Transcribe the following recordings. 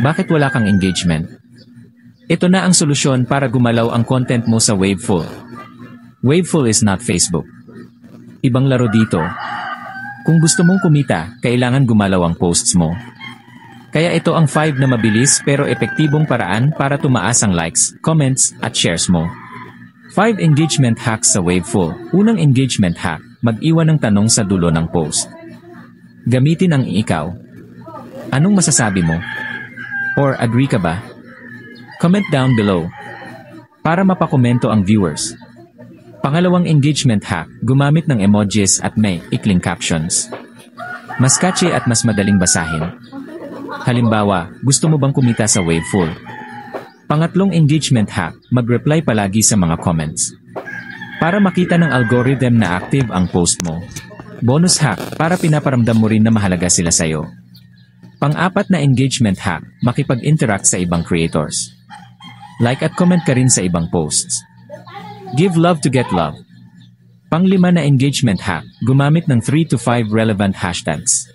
Bakit wala kang engagement? Ito na ang solusyon para gumalaw ang content mo sa Waveful. Waveful is not Facebook. Ibang laro dito. Kung gusto mong kumita, kailangan gumalaw ang posts mo. Kaya ito ang 5 na mabilis pero epektibong paraan para tumaas ang likes, comments, at shares mo. 5 engagement hacks sa Waveful. Unang engagement hack, mag-iwan ng tanong sa dulo ng post. Gamitin ang ikaw. Anong masasabi mo? Or agree ka ba? Comment down below para mapakomento ang viewers. Pangalawang engagement hack, gumamit ng emojis at may ikling captions. Mas catchy at mas madaling basahin. Halimbawa, gusto mo bang kumita sa Waveful? Pangatlong engagement hack, mag-reply palagi sa mga comments. Para makita ng algorithm na active ang post mo. Bonus hack, para pinaparamdam mo rin na mahalaga sila sa'yo. Pang-apat na engagement hack, makipag-interact sa ibang creators. Like at comment ka rin sa ibang posts. Give love to get love. Pang-5 na engagement hack, gumamit ng 3 to 5 relevant hashtags.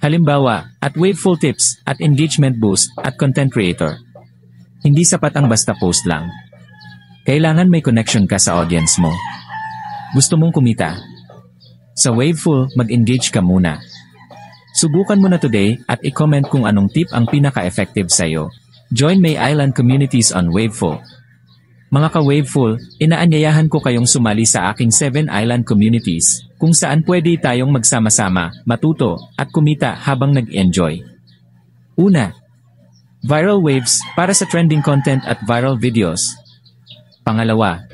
Halimbawa, at Waveful Tips, at Engagement Boost, at Content Creator. Hindi sapat ang basta post lang. Kailangan may connection ka sa audience mo. Gusto mong kumita? Sa Waveful, mag-engage ka muna. Subukan mo na today at i-comment kung anong tip ang pinaka-effective sa'yo. Join May Island communities on Waveful. Mga ka-Waveful, inaanyayahan ko kayong sumali sa aking 7 island communities, kung saan pwede tayong magsama-sama, matuto, at kumita habang nag-enjoy. Una, Viral Waves, para sa trending content at viral videos. Pangalawa,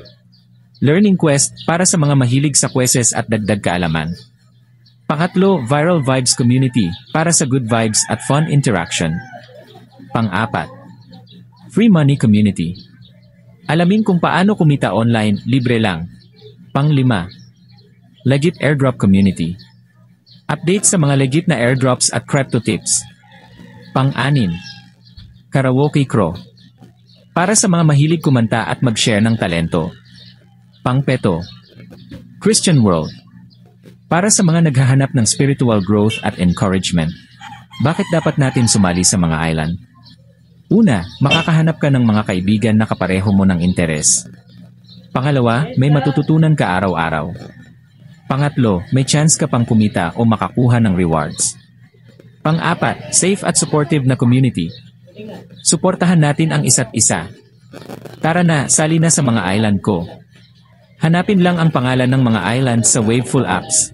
Learning Quest, para sa mga mahilig sa quizzes at dagdag kaalaman. Pangatlo, Viral Vibes Community, para sa good vibes at fun interaction. Pang-apat, Free Money Community. Alamin kung paano kumita online, libre lang. Pang-5, Legit Airdrop Community. Update sa mga legit na airdrops at crypto tips. Pang-6, Karaoke Crow. Para sa mga mahilig kumanta at mag-share ng talento. Pang-7, Christian World. Para sa mga naghahanap ng spiritual growth at encouragement. Bakit dapat natin sumali sa mga island? Una, makakahanap ka ng mga kaibigan na kapareho mo ng interes. Pangalawa, may matututunan ka araw-araw. Pangatlo, may chance ka pang kumita o makakuha ng rewards. Pang-apat, safe at supportive na community. Suportahan natin ang isa't isa. Tara na, sali na sa mga island ko. Hanapin lang ang pangalan ng mga island sa Waveful apps.